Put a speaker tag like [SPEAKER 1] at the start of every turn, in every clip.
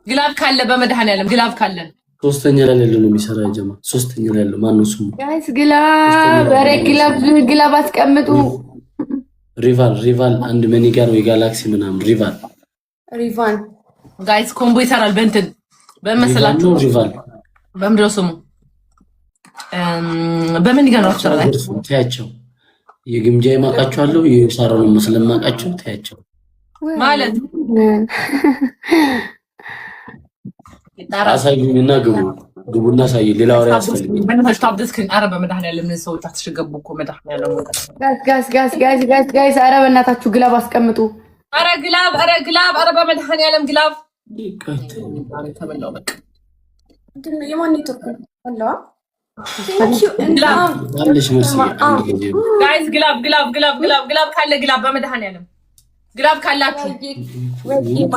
[SPEAKER 1] ግላብ ካለ በመድኃኒዓለም ግላብ ካለ
[SPEAKER 2] ሶስተኛ ላይ ያለው ነው የሚሰራ ጀማ ሶስተኛ ላይ ያለው ማን ነው ስሙ
[SPEAKER 3] ጋይስ ግላብ አስቀምጡ
[SPEAKER 2] ሪቫል አንድ መኒጋር ወይ ጋላክሲ ምናምን
[SPEAKER 3] ሪቫን
[SPEAKER 1] ጋይስ ኮምቦ ይሰራል በእንትን በመሰላችሁ
[SPEAKER 2] ሪቫል
[SPEAKER 1] በምድረው ስሙ በመኒጋር ነው ይሰራል
[SPEAKER 2] ታያቸው የግምጃ ይማቃቸዋለሁ የሳራው ነው ስለማቃቸው ታያቸው
[SPEAKER 1] ማለት
[SPEAKER 2] አሳዩኝና ግቡና ሳይ ሌላ ወሬ ያስፈልጋል
[SPEAKER 1] በእናትህ ታብደስክን አረ በመድኃኒዓለም ሰዎች አትሽገቡ እኮ መድኃኒዓለም
[SPEAKER 3] ጋይስ አረ በእናታችሁ ግላብ አስቀምጡ
[SPEAKER 1] አረ ግላብ አረ በመድኃኒዓለም ግላብ ተበላው በቃ
[SPEAKER 3] የማን ኔትወርክ አለዋ
[SPEAKER 2] አለሽ መስዬ
[SPEAKER 1] ጋይስ ግላብ ካለ ግላብ በመድኃኒዓለም ግላብ ካላችሁ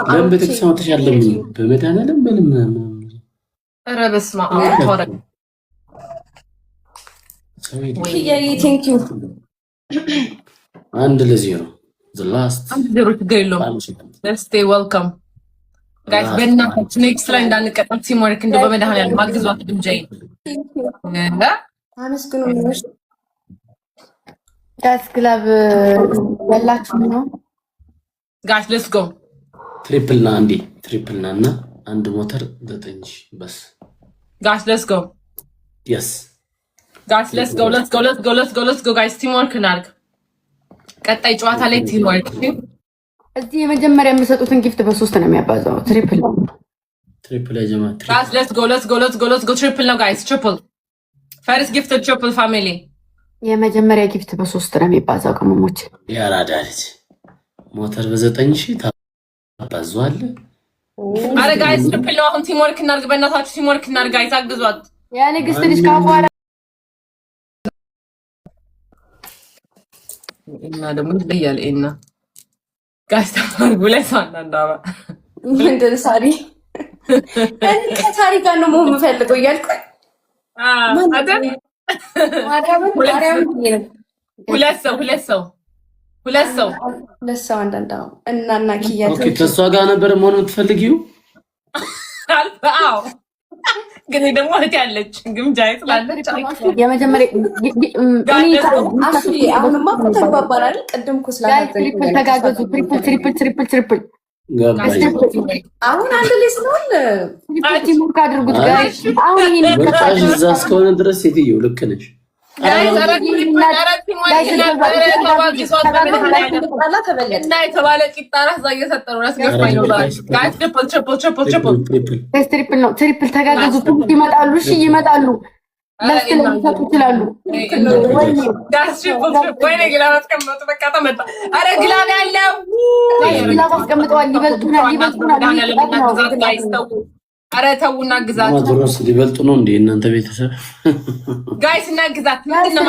[SPEAKER 2] ለምን በተሰማተሽ ያለም በመድኃኒዓለም ምንም
[SPEAKER 1] ኧረ በስመ አብ ተወረደ
[SPEAKER 3] ቴንክ ዩ
[SPEAKER 2] አንድ ለዜሮ the last
[SPEAKER 1] አንድ ዜሮ ችግር የለውም let's stay welcome ጋይስ በእናታችሁ ኔክስት ላይ እንዳንቀጣም ቲምወርክ እንደው በመድኃኒዓለም ማግዟት ድምጃይ
[SPEAKER 3] አመስግኑ ጋይስ ግላብ ያላችሁ ነው
[SPEAKER 1] ጋይስ ሌትስ ጎ
[SPEAKER 2] ትሪፕል እና አንድ ሞተር 9 በስ
[SPEAKER 1] ጋይስ ሌትስ ጎ
[SPEAKER 2] yes
[SPEAKER 1] ጋይስ ሌትስ ጎ ጋይስ ቲምወርክ እናድርግ ቀጣይ ጨዋታ ላይ ቲምወርክ
[SPEAKER 3] እዚህ የመጀመሪያ የምሰጡትን ጊፍት በ3 ነው የሚያባዛው
[SPEAKER 2] ትሪፕል ያጀማ
[SPEAKER 1] ጋይስ ሌትስ ጎ ትሪፕል ነው ጋይስ ትሪፕል ፈርስት ጊፍት ትሪፕል ፋሚሊ
[SPEAKER 3] የመጀመሪያ ጊፍት በ3 ነው የሚባዛው ቅመሞች
[SPEAKER 2] ያራዳለች ሞተር በ9000 ታባዟል
[SPEAKER 1] አረ ጋይስ ትሪፕል ነው አሁን ቲምወርክ እናድርግ በእናታችሁ ቲምወርክ እናድርግ ጋይስ አግዟት
[SPEAKER 3] ያ ንግስት ልጅ ካፏራ
[SPEAKER 1] እና ደግሞ ይለያል እና ጋይስ ታርጉ ለሳና እንዳባ
[SPEAKER 3] ምንድን ሳሪ ከሳሪ ጋር ነው መሆን የምፈልገው እያልኩ
[SPEAKER 1] አይደል ሁለት ሰው
[SPEAKER 3] አንዳንዳው እና ኪያ
[SPEAKER 2] ኦኬ ከሷ ጋር ነበር መሆን የምትፈልጊው
[SPEAKER 1] አዎ ግን ደግሞ እህት ያለች ግምጃ ይጥላለች
[SPEAKER 3] የመጀመሪያ አሁንማ ተግባባን አይደል ቅድም እኮ ትሪፕል ተጋገዙ ትሪፕል አሁን አንድ ላይ ስለሆን ቲምወርክ አድርጉት ጋይስ አሁን ይሄን
[SPEAKER 2] ወጣሽ እዛ እስከሆነ ድረስ ሴትየው ልክ ነሽ
[SPEAKER 1] እና የተባለ ቂጣ ራስ እየሰጠ ነው ያስገፋኝ ነው ጋይስ
[SPEAKER 3] ትሪፕል ተጋገዙ ይመጣሉ እሺ ይመጣሉ ለስተላልፈቱ ይችላሉ
[SPEAKER 1] ወይኔ ግላብ አስቀምጡ በቃ ተመጣ አረ ግላብ ያለው
[SPEAKER 3] ግላብ አስቀምጠዋል ይበልጡናል
[SPEAKER 1] አረ ተውና ግዛት
[SPEAKER 2] ድሮስ ሊበልጡ ነው እንዴ እናንተ ቤተሰብ
[SPEAKER 1] ጋይስ እና ግዛት ምንድነው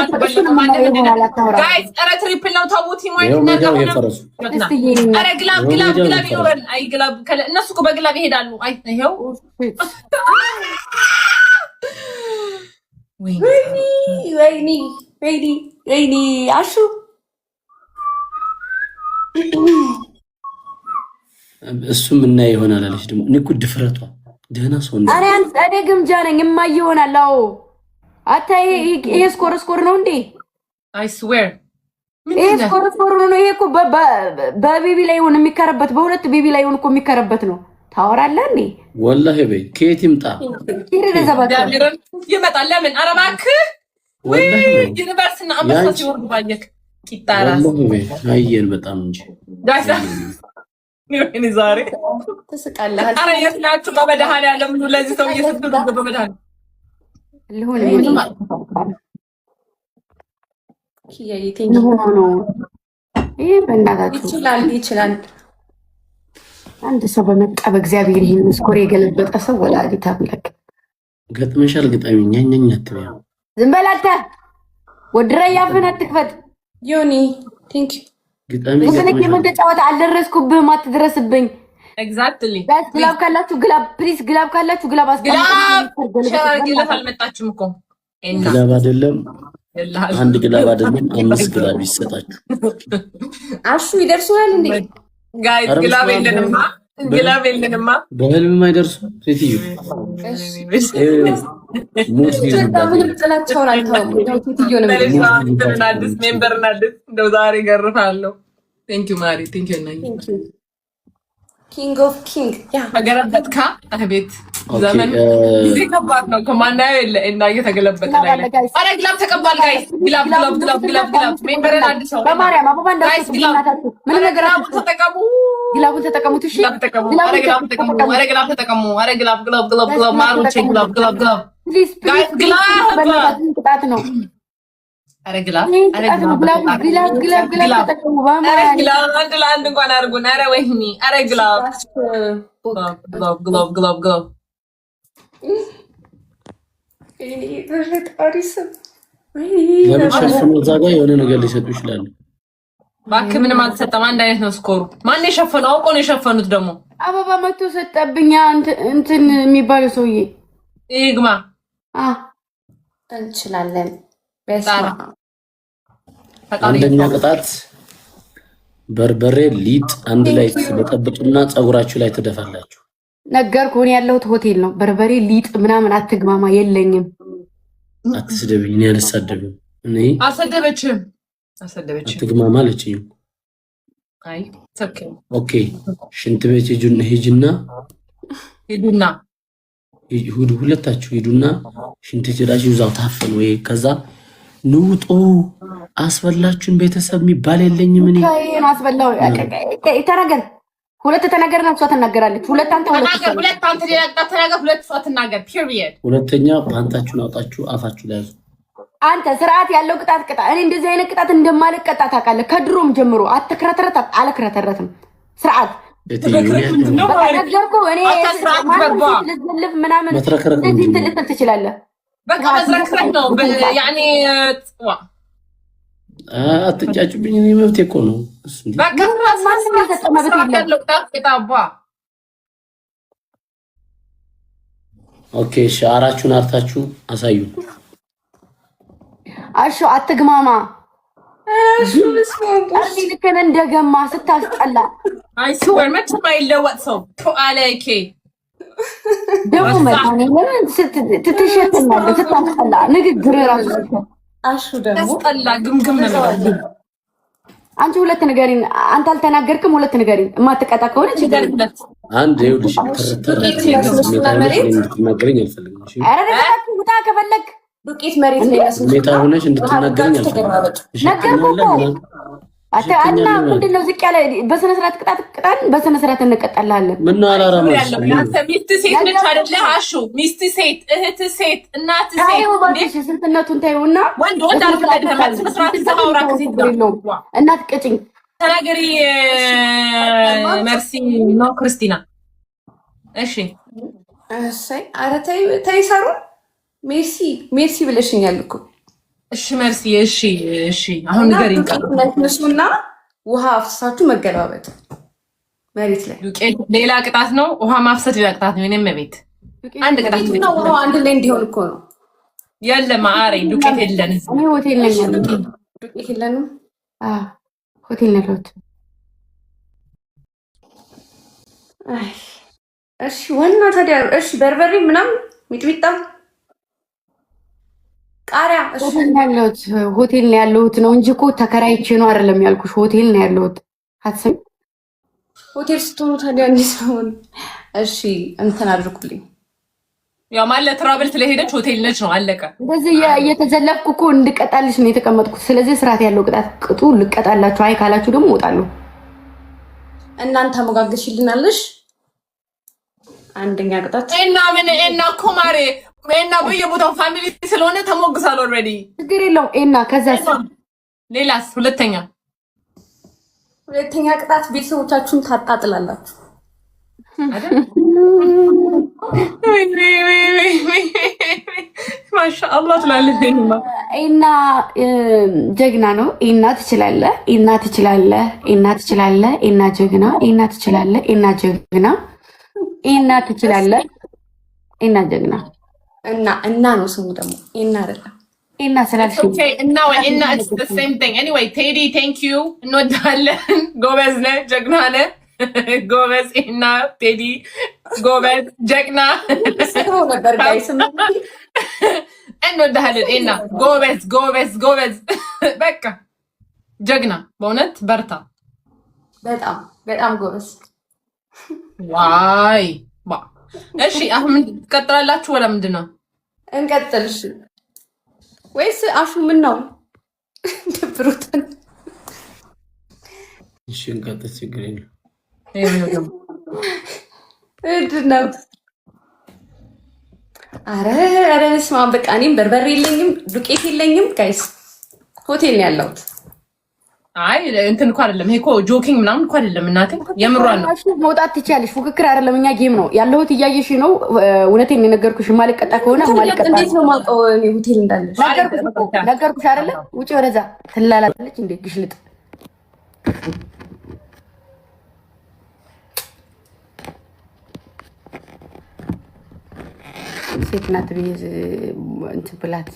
[SPEAKER 1] ጋይስ አረ ትሪፕል ነው ተው ቲምወርክ እና አረ ግላብ ይኖራል አይ ግላብ እነሱ እኮ በግላብ ይሄዳሉ አይ ይሄው
[SPEAKER 3] ወይኔ አሹ
[SPEAKER 2] እሱም እና ይሆናል አለች ደግሞ እኔ እኮ ድፍረቷ ደህና ሰው እንደ
[SPEAKER 3] እኔ ግምጃ ነኝ እማዬ ይሆናል አዎ አታይ ይሄ ስኮር ነው እንዴ
[SPEAKER 1] አይ ስዌር
[SPEAKER 3] ይሄ ስኮር ነው ይሄ እኮ በቢቢ ላይ ሆነ የሚከረበት በሁለት ቢቢ ላይ ሆነ እኮ የሚከረበት ነው ታወራለህ እንዴ
[SPEAKER 2] ወላሂ በይ ከየት ይምጣ
[SPEAKER 1] ይመጣል ለምን ኧረ እባክህ
[SPEAKER 2] ወላሂ
[SPEAKER 1] ዩኒቨርስና አመሳስ ይወርዱ ባየክ ቂጣራስ
[SPEAKER 2] አየን በጣም እንጂ
[SPEAKER 1] ይሄን ዛሬ
[SPEAKER 3] ተስቃለህ
[SPEAKER 1] አረ የትናችሁ በመድኃኒዓለም ለዚህ ሰው እየሰደዱ በመድኃኒዓለም
[SPEAKER 3] ኪያዬ ቴንኪ ነው ይሄ በእናታችሁ ይችላል አንድ ሰው በመጣ በእግዚአብሔር ይሄን ስኮር የገለበጠ ሰው ወላዲታ አምላክ
[SPEAKER 2] ገጥመሻል ግጣሚ ኛኛኛ አትበያ
[SPEAKER 3] ዝም በል አንተ ወድረ ያፈን አትክፈት ዮኒ ቴንክ
[SPEAKER 2] ግጣሚ
[SPEAKER 3] ገጥመሻል የምን ተጫወታ አልደረስኩብህም አትድረስብኝ
[SPEAKER 1] ኤግዛክትሊ
[SPEAKER 3] ግላብ ካላችሁ ግላብ ፕሊዝ ግላብ ካላችሁ ግላብ አስቀምጡ
[SPEAKER 1] ግላብ አልመጣችም እኮ
[SPEAKER 2] ግላብ አይደለም አንድ ግላብ አይደለም 5 ግላብ ይሰጣችሁ
[SPEAKER 3] አሹ ይደርሱናል እንዴ
[SPEAKER 1] ጋይስ ግላብ የለንማ ግላብ የለንማ
[SPEAKER 2] በህልም የማይደርሱ ሴትዮ
[SPEAKER 1] አዲስ ሜምበር እናድስ እንደው ዛሬ ገርፋለሁ። ቴንኪው ማሪ ቴንኪው ና
[SPEAKER 3] ኪንግ ኦፍ ኪንግ
[SPEAKER 1] ተገለበጥካ። አቤት ዘመን ጊዜ ከባድ ነው። ከማናየው የለ እና እየተገለበጠ ላይ አረ ግላብ ተቀባል ጋይስ ግላብ ግላብ ግላብ ግላብ ግላብ ሜምበርን አድሰው
[SPEAKER 3] በማርያም አባባ እንዳትሱ ግላታችሁ ምን ነገር
[SPEAKER 1] ተጠቀሙ
[SPEAKER 3] ግላቡን ተጠቀሙት። እሺ
[SPEAKER 1] አረ ግላብ ተጠቀሙ። አረ ግላብ ተጠቀሙ። አረ ግላብ ግላብ ግላብ ግላብ ማሩቼ ግላብ ግላብ ግላብ ጋይስ ግላብ
[SPEAKER 3] ቅጣት ነው።
[SPEAKER 1] አረ ግላብ አረ
[SPEAKER 3] ግላብ ግላብ ግላብ ግላብ ተጠቀሙ።
[SPEAKER 1] አረ ግላብ አንድ ለአንድ እንኳን አድርጉን። አረ ወይኔ አረ ግላብ ግላብ ግላብ ግላብ ግላብ
[SPEAKER 2] ለምን እዛ ጋር የሆነ ነገር ሊሰጡ ይችላሉ።
[SPEAKER 1] እባክህ ምንም አልተሰጠም። አንድ አይነት ነው ስኮሩ። ማን የሸፈነው? አውቆ ነው የሸፈኑት። ደግሞ
[SPEAKER 3] አበባ መቶ ሰጠብኛ እንትን የሚባለው ሰውዬ
[SPEAKER 1] ይግማ
[SPEAKER 3] እንችላለን።
[SPEAKER 2] አንደኛ ቅጣት በርበሬ ሊጥ አንድ ላይ ትበጠብጡና ፀጉራችሁ ላይ ትደፋላችሁ።
[SPEAKER 3] ነገርኩህ። እኔ ያለሁት ሆቴል ነው። በርበሬ ሊጥ ምናምን አትግማማ። የለኝም።
[SPEAKER 2] አትስደብኝ። እኔ አልሳደብም። እኔ
[SPEAKER 1] አልሰደበችም።
[SPEAKER 2] አትግማማ አለችኝ።
[SPEAKER 1] አይ
[SPEAKER 2] ኦኬ ሽንት ቤት ሂጂና ሁለታችሁ ሂዱና ሽንት ሄዳችሁ እዛው ታፈኑ ወይ ከዛ ንውጡ። አስበላችሁን ቤተሰብ የሚባል የለኝም። እኔ
[SPEAKER 3] አስበላው ተናገር። ሁለት ተናገር ነው። እሷ ትናገራለች። ሁለት አንተ
[SPEAKER 1] ተናገር። ሁለት እሷ ትናገር። ፒሪየድ።
[SPEAKER 2] ሁለተኛ ፓንታችሁን አውጣችሁ አፋችሁ ላይ ያዙ።
[SPEAKER 3] አንተ ስርዓት ያለው ቅጣት ቅጣ። እኔ እንደዚህ አይነት ቅጣት እንደማልቀጣ ታውቃለህ። ከድሮም ጀምሮ አትክረተረት አልክረተረትም። ስርዓት ነገርኩህ። እኔ ልዝልፍ ምናምን እንደዚህ እንትን ልትል ትችላለህ።
[SPEAKER 1] በቃ መዝረክረክ ነው ያኔ
[SPEAKER 2] አትጫጭብኝ። እኔ መብቴ እኮ ነው።
[SPEAKER 1] በቃ ማንም የሰጠ መብት የለም።
[SPEAKER 2] ኦኬ ሻራችሁን አርታችሁ አሳዩ።
[SPEAKER 3] አሹ አትግማማ። ልክ እንደገማ ስታስጠላ
[SPEAKER 1] አይስወር መቼም አይለወጥ ሰው አለኬ
[SPEAKER 3] ደግሞ መጣኔ ለምን ትትሸትናለህ? ስታስጠላ ንግግር ራሱ
[SPEAKER 1] አሹ ደግሞ ስጠላ ግምግም ነው።
[SPEAKER 3] አንቺ ሁለት ንገሪን። አንተ አልተናገርክም። ሁለት ንገሪን። የማትቀጣ ከሆነ ችግር የለም።
[SPEAKER 2] አንድ ይኸውልሽ እንድትናገረኝ አልፈልግም። እሺ
[SPEAKER 3] ኧረ ደጋግም ውጣ ከፈለግ ዱቄት መሬት ላይ
[SPEAKER 2] ሁኔታ ሆነሽ እንድትናገረኝ አልፈልግም።
[SPEAKER 3] ነገርኩህ እኮ አና ምንድነው ዝቅ ያለ በስነ ስርዓት ቅጣን በስነ ስርዓት እንቀጣላለን።
[SPEAKER 2] ምን ነው አላራማሽ?
[SPEAKER 1] አንተ ሚስት ሴት ነች አይደለ? አሹ ሚስት ሴት፣ እህት ሴት፣ እናት ሴት
[SPEAKER 3] እንዴ ስንትነቱን ታዩና
[SPEAKER 1] ወንድ አልፈለግም። በስነ ስርዓት ተማውራ ከሴት ጋር
[SPEAKER 3] እናት ቅጭኝ
[SPEAKER 1] ተናገሪ። መርሲ ነው ክርስቲና። እሺ
[SPEAKER 3] እሰይ ኧረ ተይ ሰሩ ሜርሲ ብለሽኛል እኮ። እሺ መርሲ። እሺ አሁን ንገሪኝ። ነሱና ውሃ አፍሳችሁ መገለባበጥ መሬት ላይ
[SPEAKER 1] ዱቄት ሌላ ቅጣት ነው። ውሃ ማፍሰድ ሌላ ቅጣት ነው። እኔም ቤት አንድ ቅጣት ነው።
[SPEAKER 3] ውሃ አንድ ላይ እንዲሆን እኮ ነው።
[SPEAKER 1] የለም አሬ ዱቄት የለን።
[SPEAKER 3] እኔ ሆቴል ነኝ ያለው ዱቄት የለንም። ሆቴል ነው ያለሁት። እሺ ዋና ታዲያ እሺ በርበሬ ምናምን ሚጥሚጣ ቃሪያ ሆቴል ነው ያለሁት ነው እንጂ እኮ ተከራይቼ ነው አይደለም ያልኩሽ። ሆቴል ነው ያለሁት። አትሰሚ ሆቴል ስትሆኑ ታዲያ እንዴት ነው? እሺ እንትን አድርጉልኝ።
[SPEAKER 1] ያው ማለት ትራቭል ስለሄደች ሆቴል ነች ነው አለቀ።
[SPEAKER 3] እንደዚህ እየተዘለፍኩ እኮ እንድቀጣልሽ ነው የተቀመጥኩት። ስለዚህ ስርዓት ያለው ቅጣት ቅጡ ልቀጣላችሁ። አይ ካላችሁ ደግሞ እወጣለሁ። እናንተ መጋገሽልናለሽ። አንደኛ ቅጣት
[SPEAKER 1] እና ኩማሬ እና በየቦታው ፋሚሊ ስለሆነ ተሞግሳል። ኦልሬዲ
[SPEAKER 3] ችግር የለውም። እና ከዛስ
[SPEAKER 1] ሌላስ? ሁለተኛ
[SPEAKER 3] ቅጣት ቤተሰቦቻችሁን ታጣጥላላችሁ አይደል?
[SPEAKER 1] ማሻአላህ ትላለህ።
[SPEAKER 3] እና ጀግና ነው። እና ትችላለህ። እና ጀግና። እና ትችላለህ። እና ጀግና። እና ትችላለህ። እና ጀግና እና ነው ስሙ ደግሞ እና አይደለም። እና ስላልሽ
[SPEAKER 1] እና ወይ እና it's the same thing anyway። ቴዲ thank you እንወዳለን። ጎበዝ ነህ፣ ጀግና ነህ። ጎበዝ እና ቴዲ ጎበዝ ጀግና
[SPEAKER 3] ነበር ጋይስ
[SPEAKER 1] እንወዳለን እና ጎበዝ ጎበዝ ጎበዝ በቃ ጀግና በእውነት በርታ
[SPEAKER 3] በጣም በጣም ጎበዝ
[SPEAKER 1] ዋይ እሺ አሁን ትቀጥላላችሁ ወላ ምንድን ነው
[SPEAKER 3] እንቀጥል እሺ ወይስ አሹ ምን ነው ደብሩታል
[SPEAKER 2] እሺ እንቀጥል ችግር የለም
[SPEAKER 3] ነው አረ ስማ በቃ እኔም በርበሬ የለኝም ዱቄት የለኝም ጋይስ ሆቴል ነው ያለሁት
[SPEAKER 1] አይ እንትን እኮ አይደለም ይሄ እኮ ጆኪንግ ምናምን እኮ አይደለም እናቴ የምሯን ነው
[SPEAKER 3] መውጣት ትችያለሽ ፉክክር አይደለም እኛ ጌም ነው ያለሁት እያየሽ ነው እውነቴን የነገርኩሽ ማልቀጣ ከሆነ ማልቀጣ እንዴት ነው ማውቀው እኔ ሆቴል እንዳለሽ ነገርኩሽ አይደለ ውጪ ወደዛ ትላላለች እንዴ ግሽልጥ ሴት ናት ብዬ እንትን ብላት